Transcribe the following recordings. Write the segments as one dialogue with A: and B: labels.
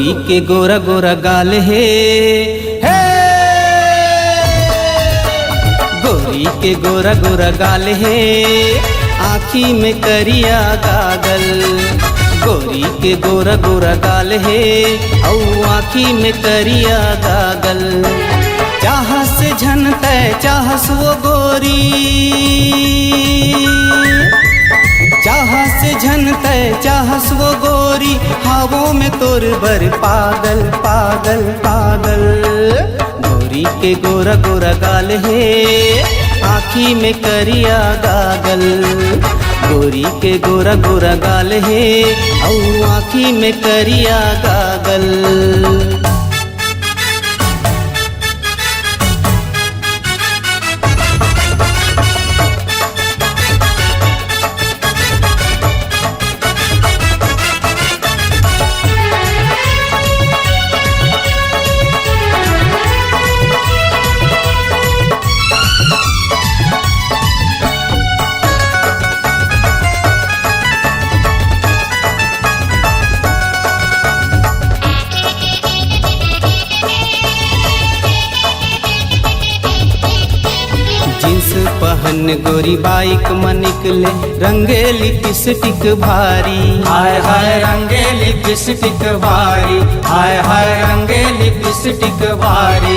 A: गोरी के गोरा गोरा गाल है, गोरी के गोरा गोरा गाल है, आँखी में करिया गागल। गोरी के गोरा गोरा गाल है औ आँखी में करिया गागल। चाह से झनते चाहस वो गोरी, चाह से झनते चाहस वो गोरी, हवों में तोर बर पागल पागल पागल। गोरी के गोरा गोरा गाल है, आँखी में करिया गागल। गोरी के गोरा गोरा गाल है औ आँखी में करिया गागल। जींस पहन गोरी बाइक में निकले, रंगेली लिपस्टिक भारी।
B: हाय हाय रंगेली लिपस्टिक भारी, हाय हाय रंगेली लिपस्टिक भारी।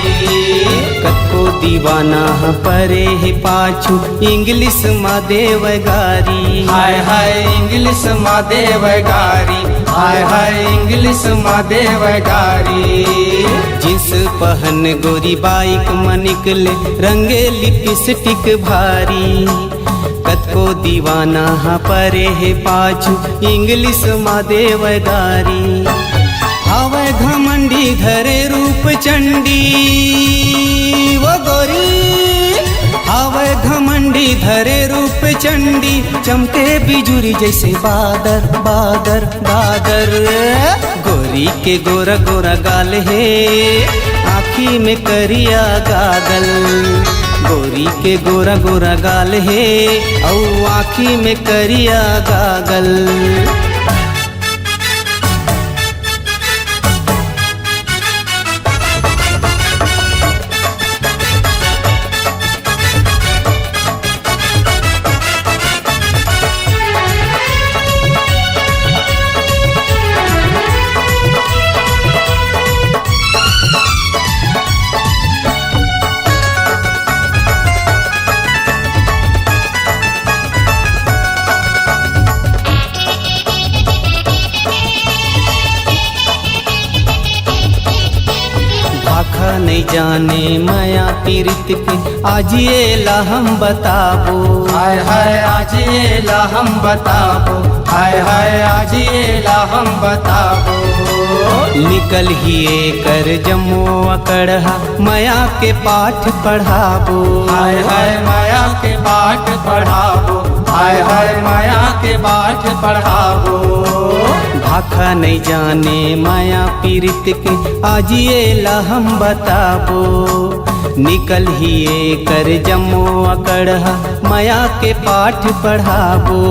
A: कको दीवाना परे है पाछू, इंग्लिश मा देव गारी।
B: हाय हाय इंग्लिश मा देव गारी, हाय हाय इंग्लिश मा देव गारी।
A: जींस पहन गोरी बाइक में निकले, रंगेली लिपस्टिक भारी। कको दीवाना परे है पाछू, इंग्लिश मा देव गारी। हवे घमंडी धरे रूप चंडी वो गोरी, हवे घमंडी धरे रूप चंडी। चमके बिजुरी जैसे बादर बादर बादर। गोरी के गोरा गोरा गाल है, आँखी में करिया गागल। गोरी के गोरा गोरा गाल है औ आँखी में करिया गागल। भाखा नहीं जाने माया पीरित के, आज ये ला हम बताबो।
B: हाय हाय आज ये ला हम बताबो, हाय हाय आज ये ला हम बताबो।
A: निकल ही कर जमो अकड़हा, माया के पाठ पढ़ाबो।
B: हाय हाय माया के पाठ पढ़ाबो, हाय हाय माया के पाठ पढ़ाबो।
A: भाखा नहीं जाने माया पीरित के, आज ये ला हम बताबो। निकल ही कर जमो अकड़हा, माया के पाठ पढ़ाबो।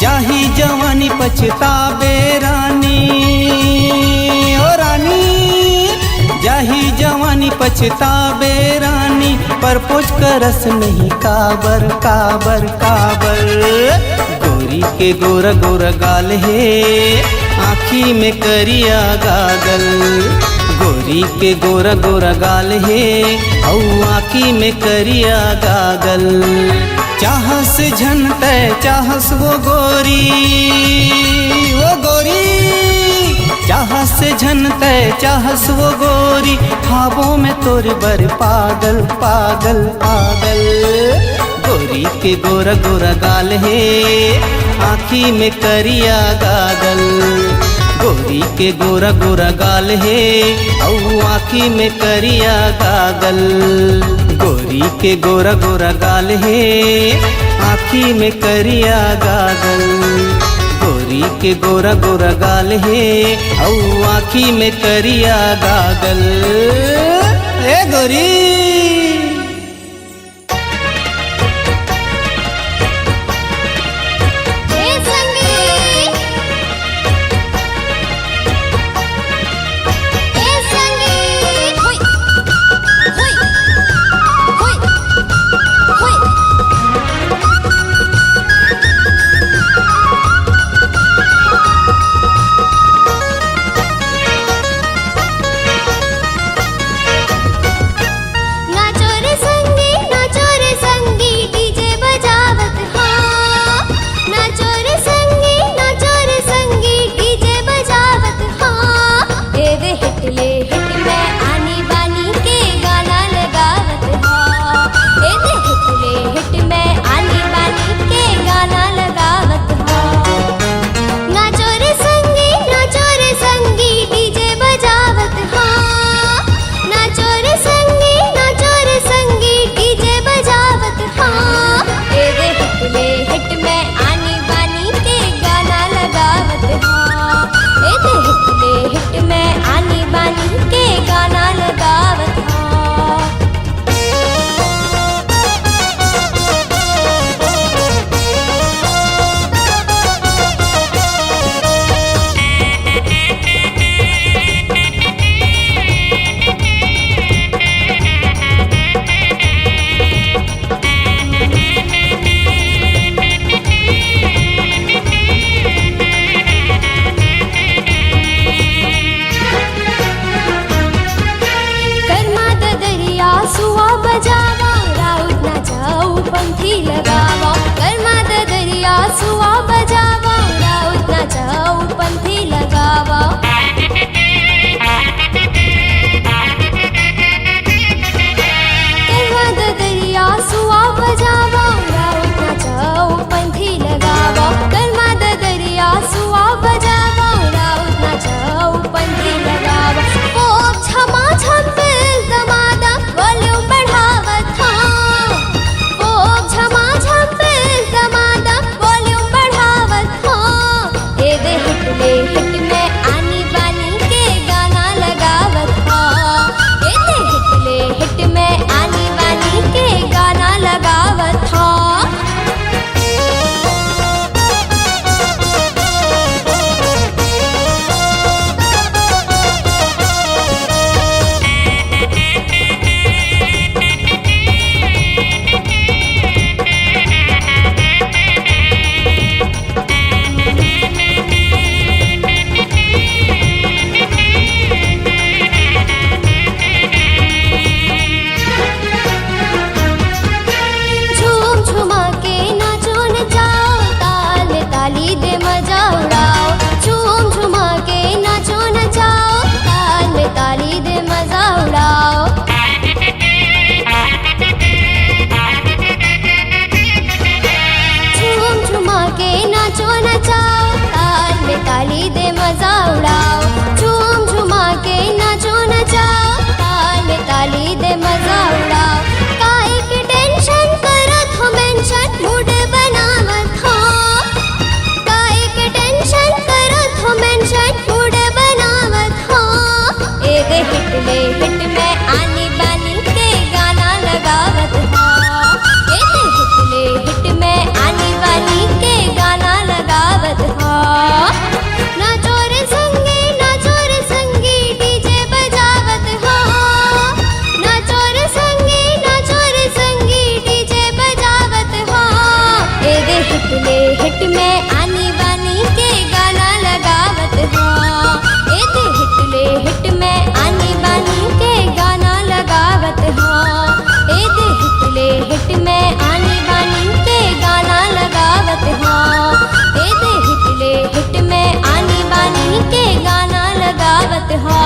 A: जाही जवानी पछताबे रानी ओ रानी, जाही जवानी पछताबे रानी। पर पोछ करस नहीं काबर काबर काबर। गोरी के गोरा गोरा गाल है, आँखी में करिया गागल। गोरी के गोरा गोरा गाल है औ आँखी में करिया गागल। चाहस झनते चाहस वो गोरी, वो गोरी। चाहस झनते चाहस वो गोरी, ख्वाबों में तोर बर पागल पागल पागल। गोरी के गोरा गोरा गाल है, आँखी में करिया गागल। गोरी के गोरा गोरा गाल है औ आँखी में करिया गागल। गोरी के गोरा गोरा गाल है, आँखी में करिया गागल। गोरी के गोरा गोरा गाल है औ आँखी में करिया गागल। ए गोरी
C: मजा उड़ाओ, झूम झुमा के नाचो नचाओ, ताल में ताली दे मजा उड़ाओ। काहे के टेंशन करत हो मेंशन, मूड बनावत हो। काहे के टेंशन करत हो मेंशन, मूड बनावत हो। एक हिट में आनी बानी के गाना लगावत हो। एक हिट में आनी बानी के गाना लगावत हो। नाचो रे संगी डीजे बजावत हो। नाचो रे संगी डीजे बजावत हो। एक हिट में आनी बानी के गाना लगावत हो। एक हिट में आनी बानी के गाना लगावत हो। एक हिट में आनी बानी के गाना लगावत हो। एक हिट में आनी बानी के गाना लगावत हो।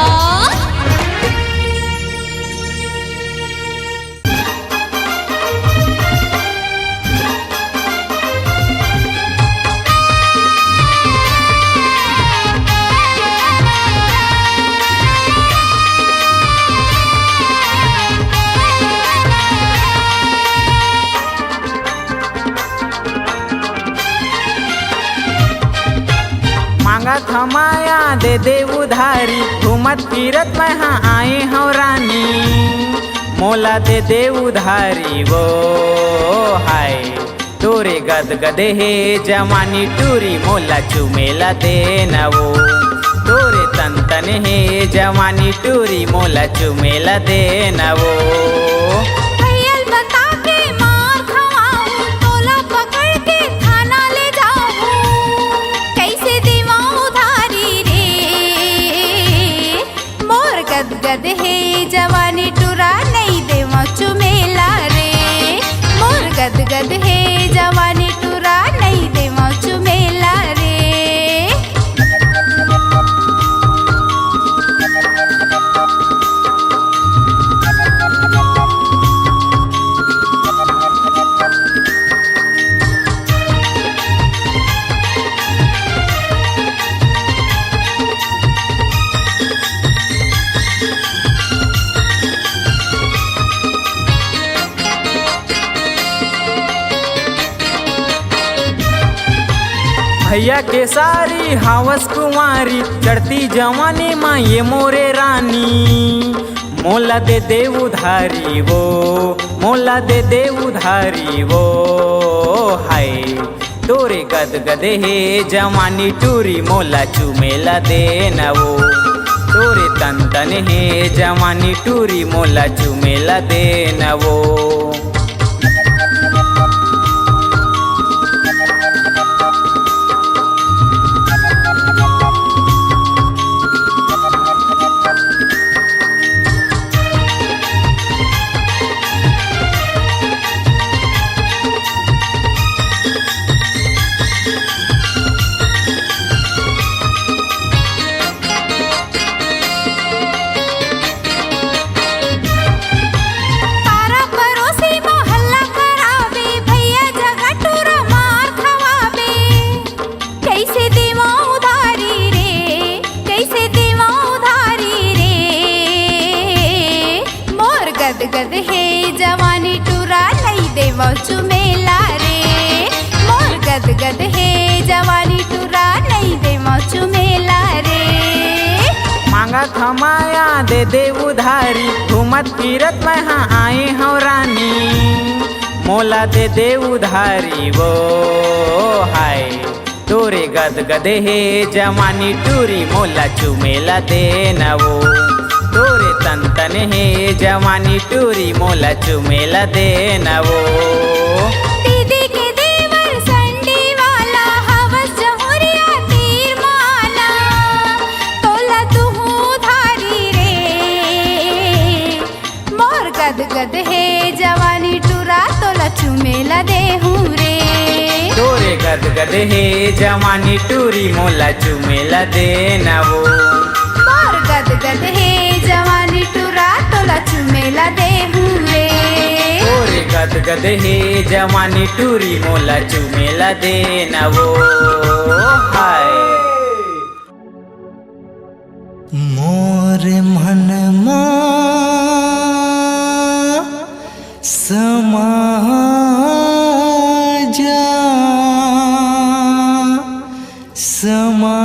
D: मांगत हमाया दे दे उधारी, घूमत फिरत मैं हाँ आए हूँ रानी। मोला दे दे उधारी वो हाय, तोरे गद गदे हे जवानी टूरी, मोला चुमेला दे न वो। तोरे तन तन हे जवानी टूरी, मोला चुमेला दे न वो।
E: गद हे जवानी टुरा नहीं देवा चुमेला रे। मोर गद हे जवानी टुरा नहीं देवा चुमेला रे।
D: भैया के सारी हावस कुंवारी, चढ़ती जवानी माँ ये मोरे रानी। मोला दे दे उधारी वो, मोला दे दे उधारी वो हाय, तोरे गद गदे हे जवानी टूरी, मोला चुमेला दे न वो। तोरे तन तन हे जवानी टूरी, मोला चुमेला दे न वो। गद हे जवानी टुरा नहीं देवा चुमेला रे। मोर गद हे जवानी टुरा नहीं देवा चुमेला रे। मांगत हमाया दे दे उधारी, घूमत फिरत मैं हाँ आए हूँ रानी। मोला दे दे उधारी वो हाय, तोरे गद गदे हे जवानी टूरी, मोला चुमेला दे न वो। तोरे तन तन हे जवानी टूरी, मोला चुमेला दे न वो।
E: दीदी के देवर संडी वाला, हवस जहुरिया तीर माला, तोला तुहू धारी रे। मोर गद हे जवानी टुरा, तोला चुमेला दे हूँ रे।
D: तोरे गद गदे हे जवानी टूरी, मोला चुमेला दे न वो।
E: मोर गद हे जवानी टुरा, तोला चुमेला दे हूँ रे।
D: तोरे गद गदे हे जवानी टूरी, मोला चुमेला दे न वो हाय।
F: मोर मनमा समा जा समा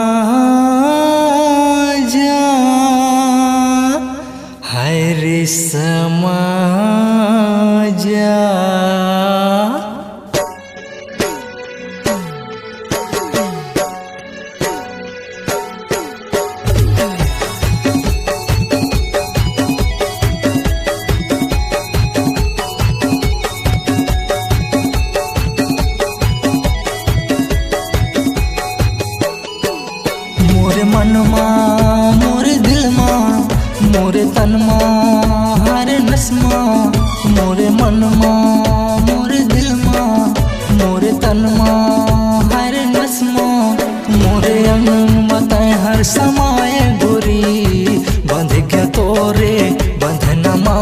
F: जा हाय रे समा जा। मोरे मनमा मोरे दिलमा मोरे तनमा हर नस्मा मोरे मनमा मोरे दिलमा मोरे तनमा हर नस्मा मोरे अंग बताए हर समाए गोरी बंध गया तोरे बंधनमा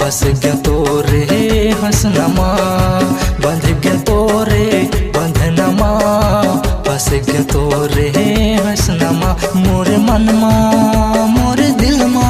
F: बस गया तोरे हंसनमा बंध गया तोरे बंधनमा बस गया तोरे हंसनमा मोरे मनमा मोरे दिलमा।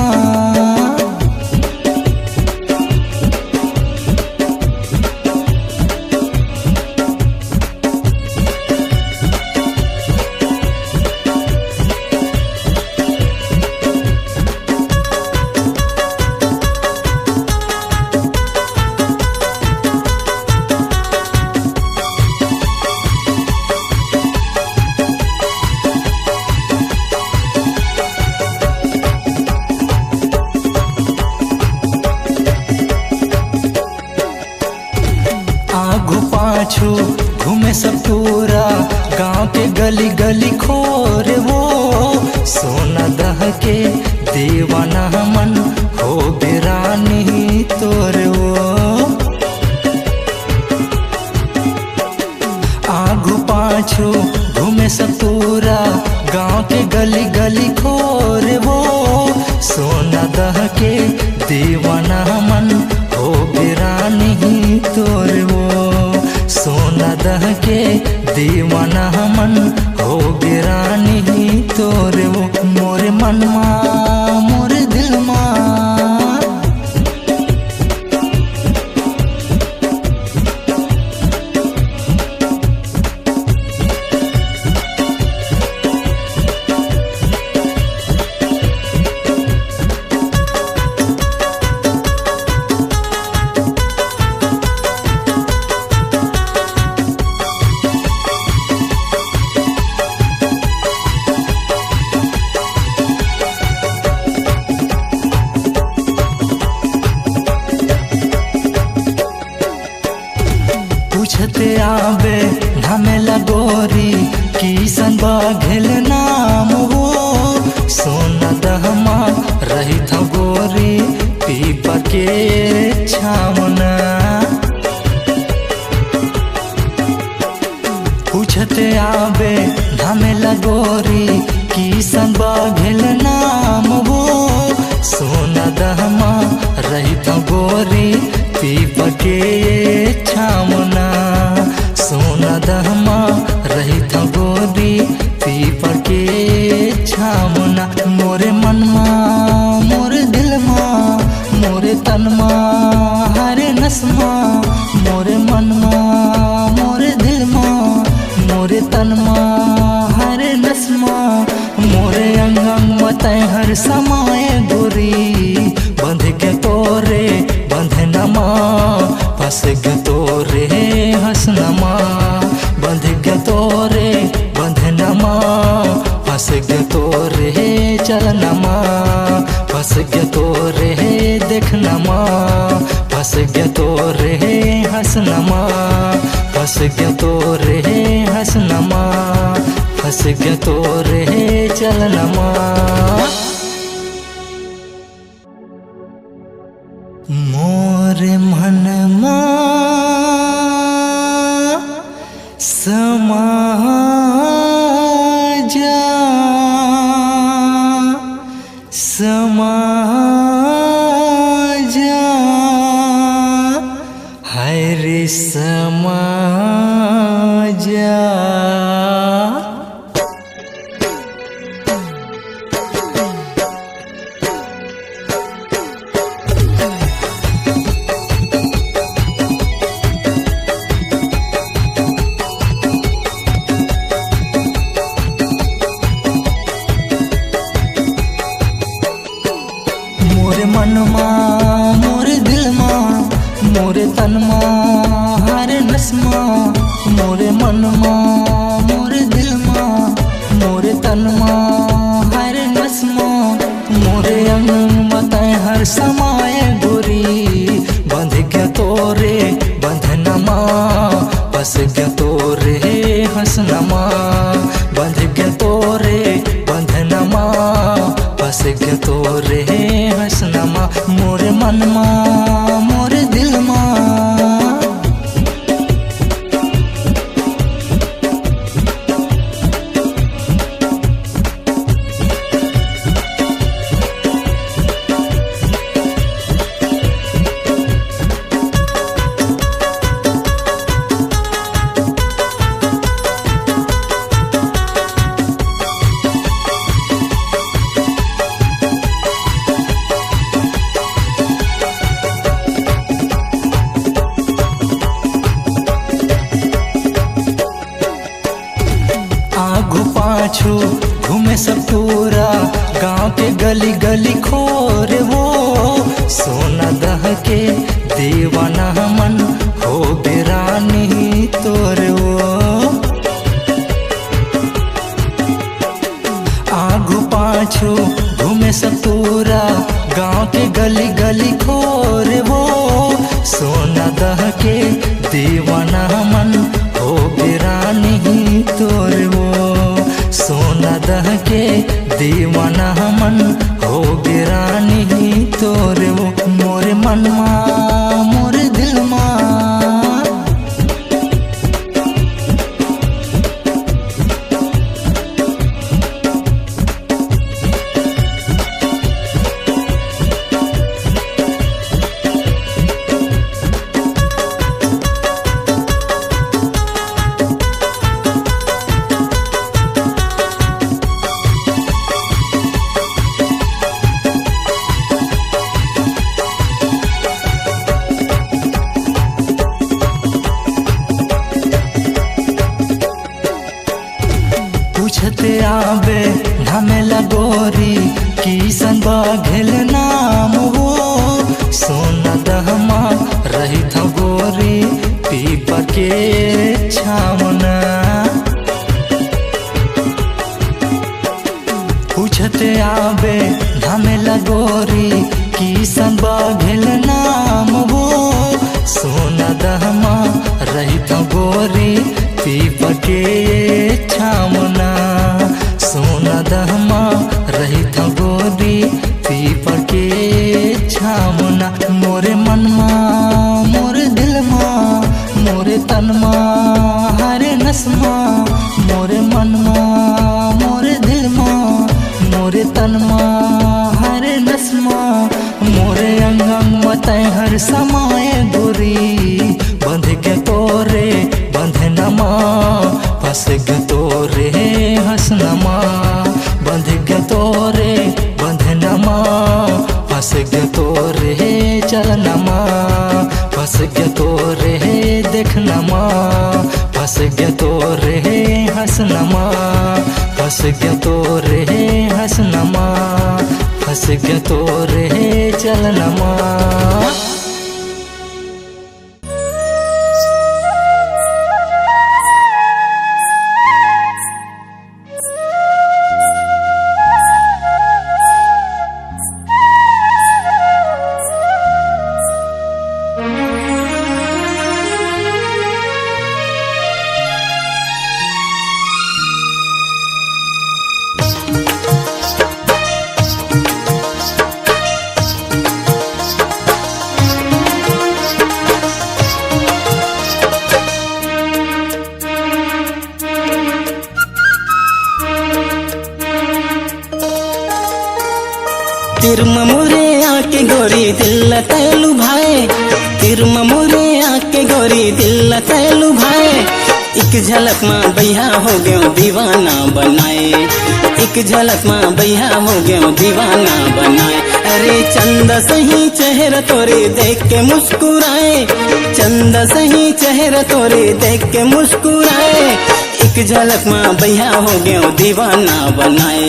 F: आगू पाछू घूमे सब पूरा गांव के गली गली खोर वो सोना दह के दीवाना मन हो बिरानी तोर वो। आगू पाछू घूमे सब पूरा गांव के गली गली खोर वो सोना दह के दीवाना मन हो बिरानी तोर वो सोना दह के दीवाना मन हो बिरानी तोर वो मोरे मनमा मोरे दिलमा। पूछते आवे नामे लगोरी किसन बाघेल नाम वो सोना दहमा रही था गोरी पीपा के छावना। पूछते आवे नामे लगोरी किसन बाघेल नाम वो सोना दहमा रही था गोरी पीपा के छावना सोना दहमा रही था गोरी पीपा के छावना मोरे मनमा मोरे दिलमा मोरे तनमा हरे नस्मा मोरे मनमा मोरे दिलमा मोरे तनमा हरे नस्मा मोरे अंग अंग बताए हर समाए गोरी बंध के तोरे बंधनमा फंस गया तोरे हंसनमा बंध गया तोरे बंधनमा फंस गया तोरे चलनमा फंस गया तोरे देखनमा फंस गया तोरे हंसनमा फंस गया तोरे हंसनमा फंस गया तोरे चलनमा। मोरे मनमा समा जा समा जा हाय रे समा जा। मोरे दिल माँ मोरे तन माँ हरे नस माँ मोरे मन माँ मोरे दिल माँ मोरे तन माँ हरे नस माँ मोरे अंग बताए हर समाए गोरी बंध गया तोरे बंधनमा बस गया तोरे हंसनमा बंध गया तोरे बंधनमा बस गया तोरे हंसनमा मोरे मनमा मोरे दिल मा आगू पाछू घूमे सब पूरा गांव के गली गली खोरे वो सोना दह के दीवाना मन हो बेरानी तोरे वो आगू पाछू घूमे सब पूरा गांव के गली गली खोरे वो सोना दह के दीवाना मन हो बेरानी तोरे वो सोना दह के दीवाना मन हो बेरानी तोरे वो मोरे मन माँ मोरे दिल माँ पूछते आबे झमेला गोरी किसन बाघेल नाम वो सोना दहमा रही था गोरी पीपा के छावना पूछते आबे झमेला गोरी किसन बाघेल नाम वो सोना दहमा रही था गोरी पीपा के छावना सोना दहमा रही था गोरी पीपा के छावना मोरे मनमा मोरे दिल माँ मोरे तन माँ हरे नस माँ मोरे मनमा मोरे दिल माँ मोरे तन माँ हरे नस माँ मोरे अंग अंग बताए हर समाए गोरी बंध के तोरे बंधनमा फंस गया तोरे हंसनमा बंध गया तोरे बंधनमा फंस गया तोरे चलनमा फंस गया तोरे देखनमा फंस गया तोरे हंसनमा फंस गया तोरे हंसनमा फंस गया तोरे चलनमा
A: तिरमा मोरे आके गोरी दिल तैलू भाई तिरमा मोरे आके गोरी दिल तैलू भाई एक झलक माँ भैया हो गयो दीवाना बनाए एक झलक माँ भैया हो गयो दीवाना बनाए अरे चंदा सही चेहरा तोरे देख के मुस्कुराए चंदा सही चेहरा तोरे देख के मुस्कुराए एक एक झलक में भैया हो गयो दीवाना बनाए,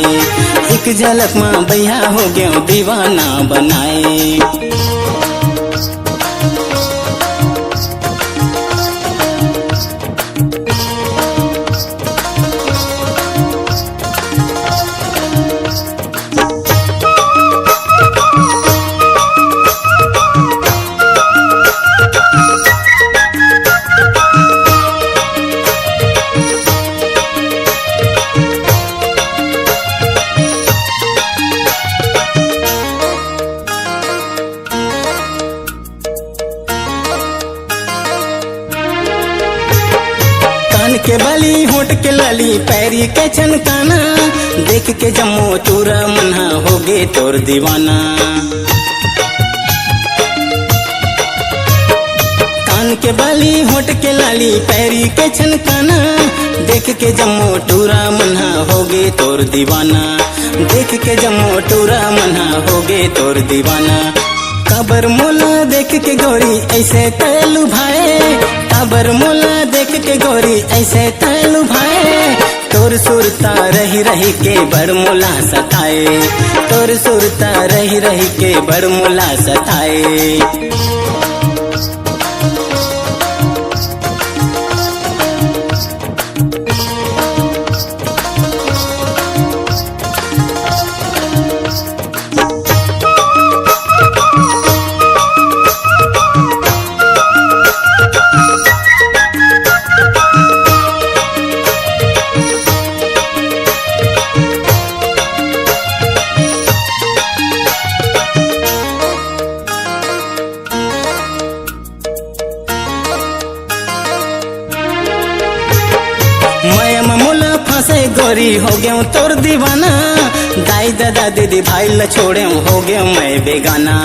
A: एक झलक में भैया हो गयो दीवाना बनाए। के बाली होठ के लाली पैरी के छनकाना, देख के जम्मो चूरा मन्हा हो गे तोर दीवाना। कान के बाली होठ के लाली पैरी के छनकाना, देख के जम्मो टूरा मन्हा हो गे तोर दीवाना, देख के जम्मो टूरा मन्हा हो गे तोर दीवाना। काबर मोला देख के गोरी ऐसे तैलू भाई, काबर मोला देख के गोरी ऐसे तैलू भाई। तोर सुरता रही रही के बड़ मोला सताए, तोर सुरता रही रही के बड़ मोला सताए। गोरी हो गयो तोर दीवाना, दाई दादा दीदी भाई ल छोड़े हो गयो मैं बेगाना।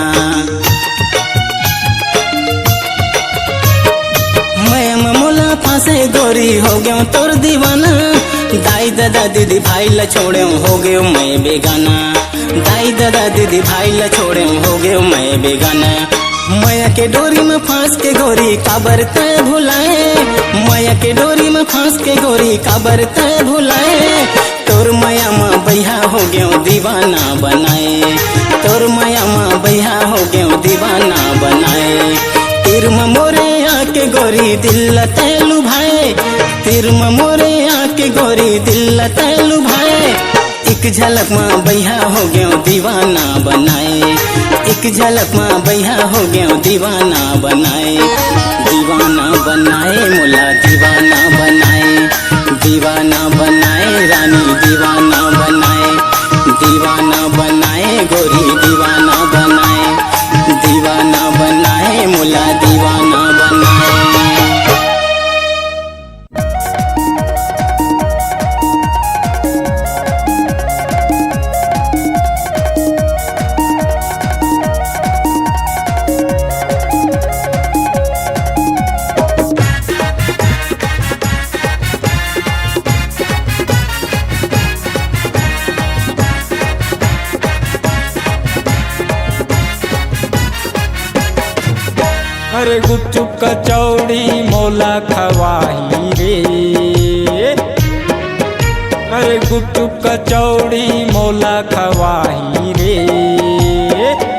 A: मैं मोला फांसे गोरी हो गयो तोर दीवाना, दाई दादा दीदी भाई ल छोड़े हो गयो मैं बेगाना, दाई दादा दीदी भाई ल छोड़े हो गयो मैं बेगाना। माया के डोरी में फांस के गोरी काबर तय भुलाए, माया के डोरी में फांस के गोरी काबर तय भुलाए। तोर माया माँ भैया हो गयो दीवाना बनाए, तोर माया माँ भैया हो गयो दीवाना बनाए। तिर मोरे आके गोरी दिल तैलू भाई, तिर मोरे आके गोरी दिल तैलू भाई। एक झलक में भैया हो गयो दीवाना बनाए, एक झलक में भैया हो गयो दीवाना बनाए। दीवाना बनाए मोला दीवाना बनाए, दीवाना बनाए रानी दीवाना बनाए, दीवाना बनाए गोरी दीवाना बनाए, दीवाना बनाए मोला दीवाना बनाए।
G: अरे गुपचुप कचौड़ी मोला खवाही रे, अरे गुपचुप कचौड़ी मोला खवाही रे।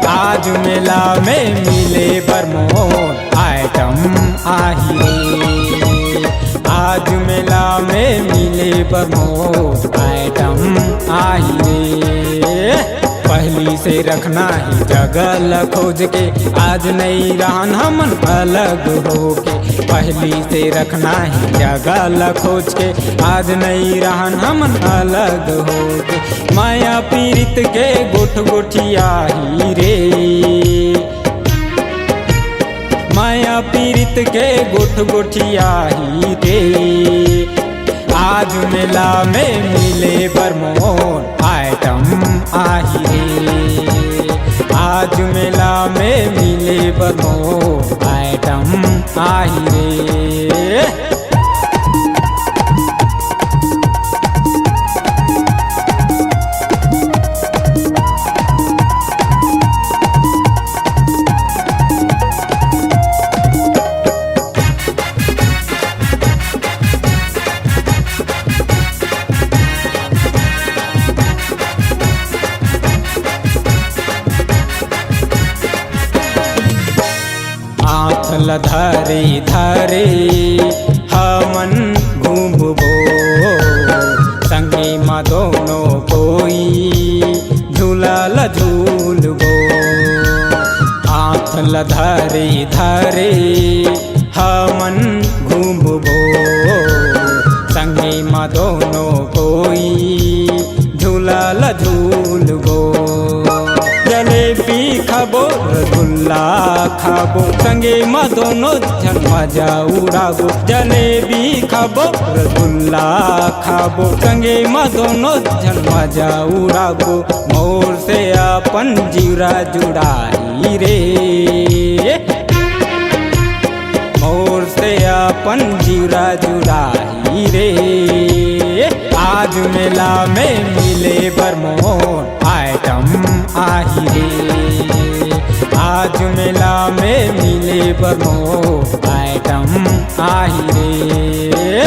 G: आज मेला में मिले बरमोर आइटम आही रे, आज मेला में मिले बरमोर आइटम आही रे। पहली से रखना ही जगल खोज के, आज नहीं रहन हमन अलग होके। पहली से रखना ही जगल खोज के, आज नहीं रहन हमन अलग होके। माया पीरित के गुठ गुठिया ही रे, माया पीरित के गुठ गुठिया ही रे। आज मेला में मिले बरमोर आइटम आही रे, आज मेला में मिले बरमोर आइटम आही रे। ल धरी धरी हमन घूमबो संगे मा दोनों कोई झूला ल झूलबो हाथ ल धरी धरी हमन घूमबो संगे मा दोनों कोई झूला ल झूलबो जलेबी खाबो रसगुल्ला खाबो संगे मा दोनों झन मजा उड़ाबो जलेबी खाबो रसगुल्ला खाबो संगे मा दोनों झन मजा उड़ाबो मोर से अपन जीरा जुड़ाई रे मोर से अपन जीरा जुड़ाई रे आज मेला में मिले बरमोन आइटम आही रे आज मेला में मिले बरमोन आइटम आही रे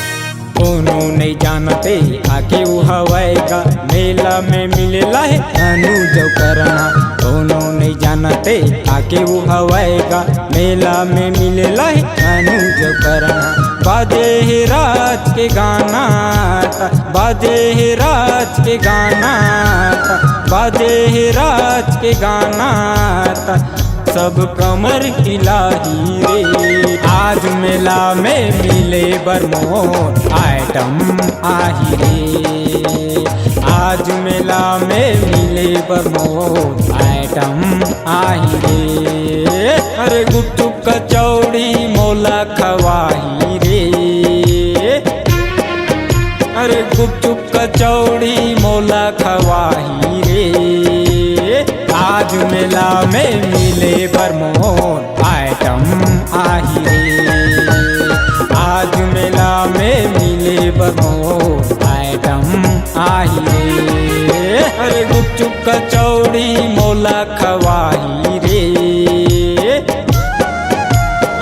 G: नहीं जानते आके वो हवाएगा मेला में मिलेला है अनुज करना दोनों नहीं जानते आके वो हवाएगा मेला में मिलेला है अनुज करना बाजे है राज के गाना बाजे है राज के गाना बाजे है राज के गाना सब कमर हिलाही रे आज मेला में मिले बरमोन आइटम आही रे आज मेला में मिले बरमोन आइटम आही रे अरे गुपचुप कचौड़ी मोला खवाही रे अरे गुपचुप कचौड़ी मोला खवाही रे आज मेला में मिले बरमोन आइटम आही रे आज मेला में मिले बरमोन आइटम आही रे अरे गुपचुप कचौड़ी मोला खवाही रे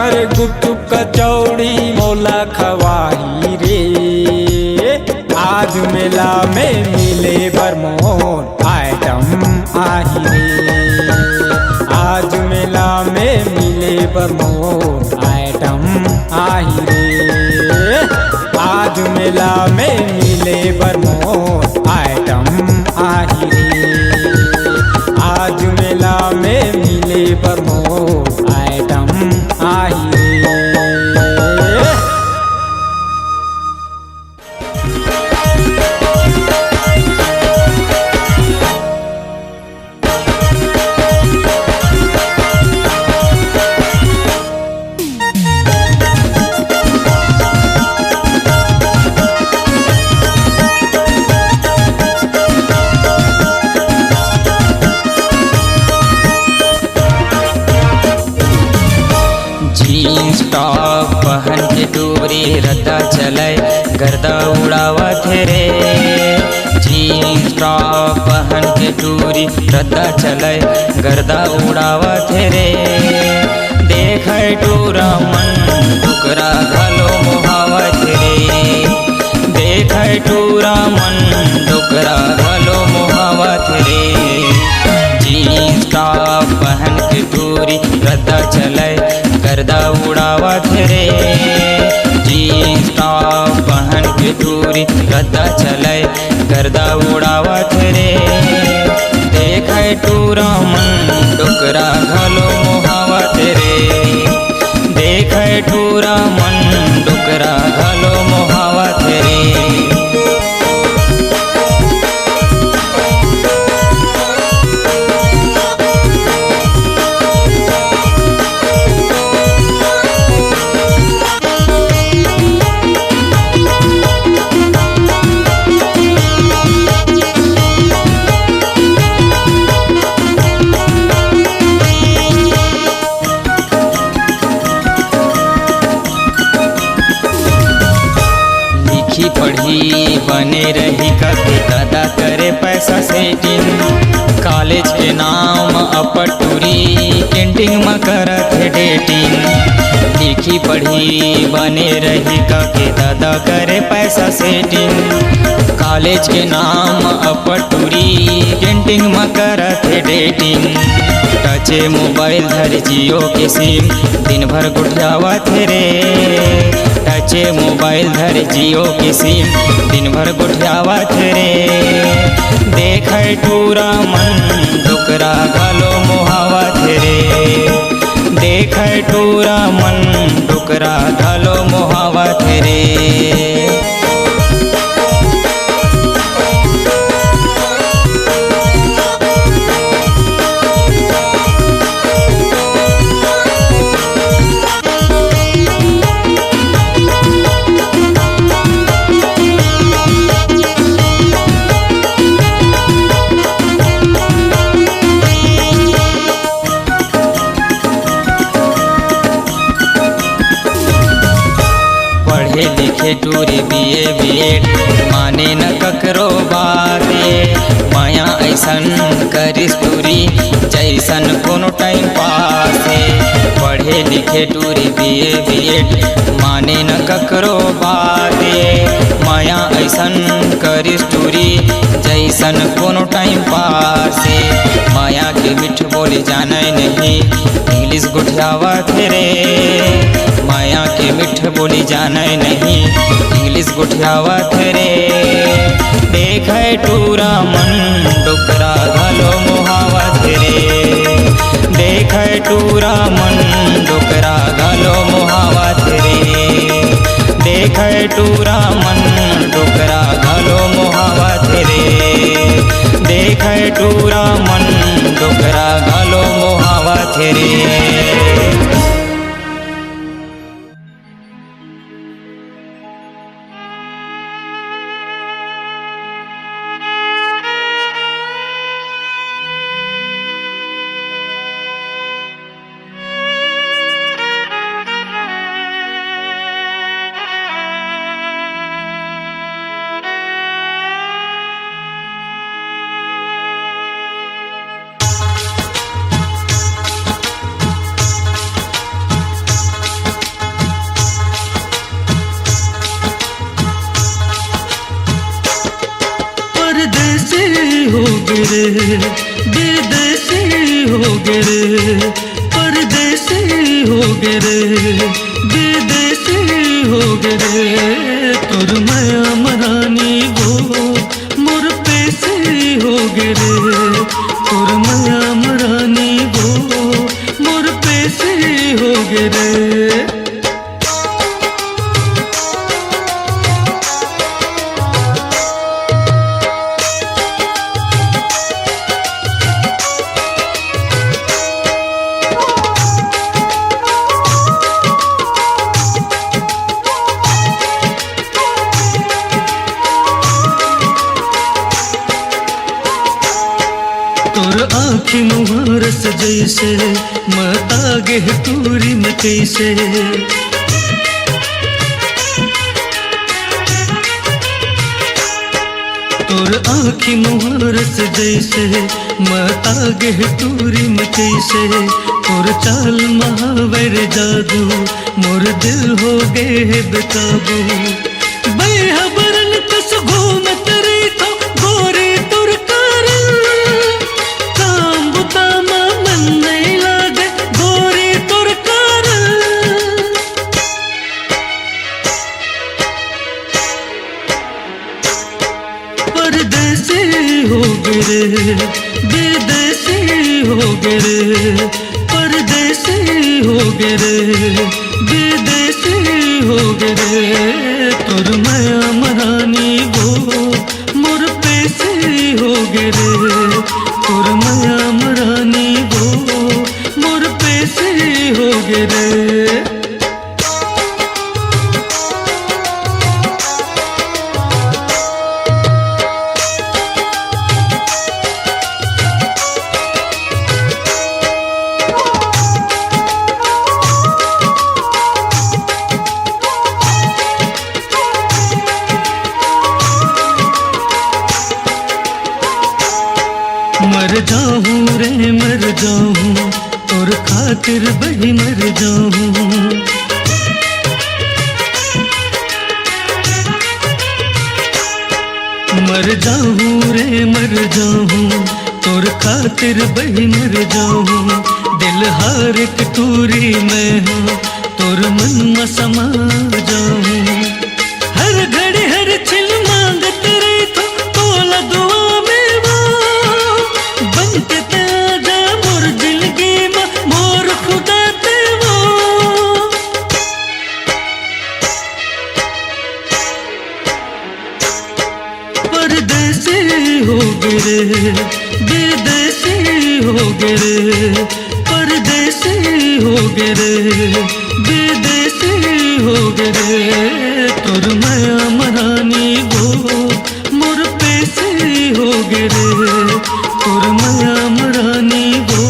G: अरे गुपचुप कचौड़ी मोला खवाही रे आज मेला में मिले बरमोन आइटम आही रे आज मेला में मिले बरमोन आइटम आही रे आज मेला में मिले बरमोन आइटम आही रे आज मेला में मिले बरमोन आइटम आही रे
H: टॉप पहन के डोरी रद्दा चले गर्दा उड़ावत रे जीन्स टॉप पहन के डोरी रद्दा चले गर्दा उड़ावत रे देख डोरा मन टुकरा घलो मोहावत रे देख डोरा मन टुकरा घलो मोहावत रे जीन्स टॉप पहन के डोरी रद्दा चले गर्दा उड़ावत रे जीन्स टॉप पहन के डोरी रद्दा चले गर्दा उड़ावत रे देख टूरा मन डोकरा घलो मोहावत रे देख टूरा मन डोकरा घलो मोहावत रे लिखी पढ़ी बने रही कभी दादा करे पैसा सेटिंग कॉलेज के नाम अपटूरी कैंटीन में करत है डेटिंग लिखी पढ़ी बने रही कभी दादा करे पैसा सेटिंग कॉलेज के नाम अपटूरी कैंटीन में करत है डेटिंग टचे मोबाइल धर जियो के सिम दिन भर गुठियावत रे टचे मोबाइल धर जियो के सिम दिन भर गुठियावत रे देख टूरा मन डुकरा घलो मोहावत रे देख टूरा मन डुकरा घलो मोहावत रे लिखे टूरी बीए बीएड माने न ककरो बाते माया ऐसन करिस टूरी जैसन कोनो टाइम पासे पढ़े लिखे टूरी बीए बीएड माने न ककरो बाते माया ऐसन करिस टूरी जैसन कोनो टाइम पासे माया के मिठ बोली जाने नहीं इंग्लिश गुठियावत रे माया के मिठ बोली जाने नहीं इंग्लिश गुठियावत रे देख टूरा मन डुकरा घलो मोहावत रे देख टूरा मन डुकरा घलो मोहावत रे देख टूरा मन डुकरा घलो मोहावत रे देख टूरा मन डुकरा घलो मोहावत रे
F: विदेशी हो गे रे परदेसी हो गे रे विदेशी हो गे रे तोर माया मरानी गो मोर पेशी हो गे रे तोर माया मरानी गो मोर पेशी हो गे रे आँखी मुहारस जैसे मत आगे टूरी में कैसे तोर आँखी मुहारस जैसे मत आगे टूरी में कैसे तोर चाल महावर जादू मोर दिल हो गए बेकाबू बेहबरन कस घूम तरी तो गोरी तुर विदेशी हो गे रे परदेसी हो गे रे विदेशी हो गे रे तोर माया मरानी गो मोर पेशी हो गे रे तोर माया मरानी गो मोर पेशी हो गे रे मर जाऊं, तोर खातिर बड़ी मर जाऊं। मर जाऊं रे मर जाऊं, तोर खातिर बड़ी मर जाऊं। दिल हर एक टूरी में हो, तोर मन में समा जाऊं। हर घड़ी हर छिल मांगत रही तो तोला दुआ में वो बनते ते आजा मोर जिंदगी में मोर खुदा ते वो। परदेसी हो गए रे, विदेशी हो गए रे, परदेसी हो गए रे, विदेशी हो गए रे। तोर माया मरानी गो मोर पेशी हो गए रे, तोर माया मरानी गो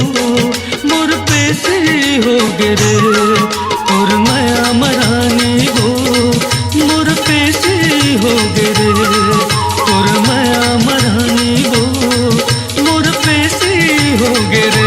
F: मोर पेशी हो गए रे, तोर माया मरानी गो मोर पेशी हो गए रे, तोर माया मरानी गो मोर पेशी हो गए रे।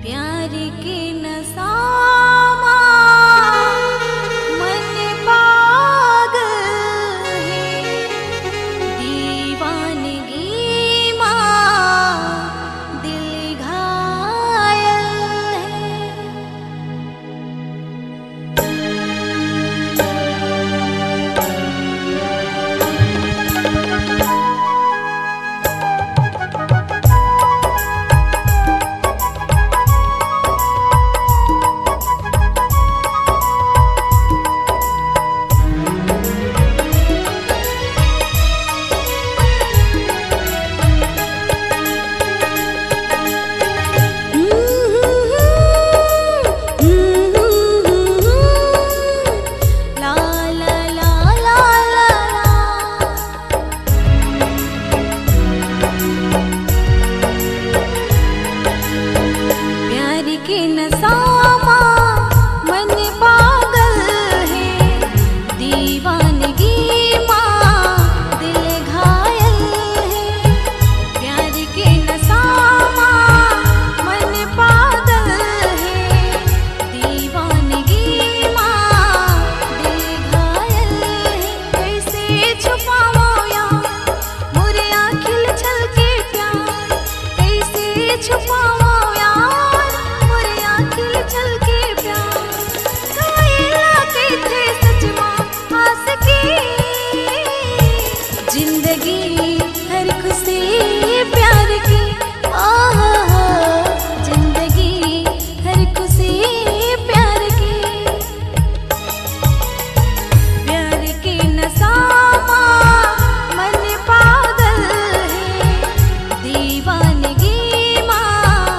D: प्यार के नसामा मन पागल है, दीवानगी माँ दिल घायल है। ला ला ला ला ला ला। प्यार के नसामा मन पागल है, दीवानगी माँ दिल घायल है। प्यार के नसामा मन पागल है, दीवानगी माँ दिल घायल है। कैसे छुपाओ यार मोरे आँखिल छलके प्यार, कैसे छुपाओ यार मोरे आँखिल छलके प्यार। कायला कैथे सच माँ आस की, जिंदगी हर खुशी प्यार की। आहा जिंदगी हर खुशी प्यार की। प्यार के नसामा मन पागल है, दीवानगी माँ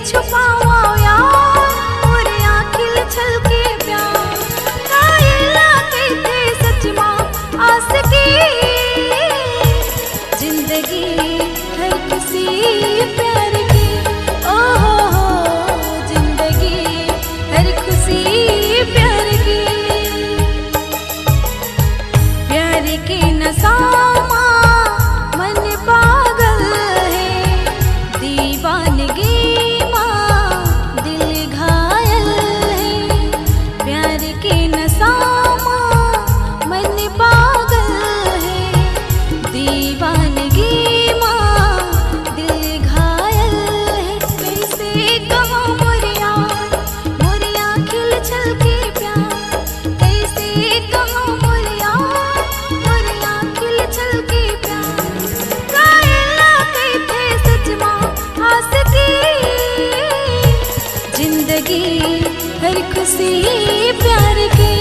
E: छुपावा यार और आँखिल छल के प्यार कायला के थे सच माँ आस की जिंदगी हर किसी प्यार की ओ जिंदगी हर खुशी प्यार की प्यार के नसामा मन पागल है दीवानगी माँ दिल घायल है प्यार के नसामा मन पागल है दीवानगी माँ दिल घायल है कैसे कहूँ मोरिया खिल छल के प्यार कैसे कहूँ मोरिया खिल छल के प्यार कायला के थे सच माँ आस की जिंदगी हर खुशी प्यार की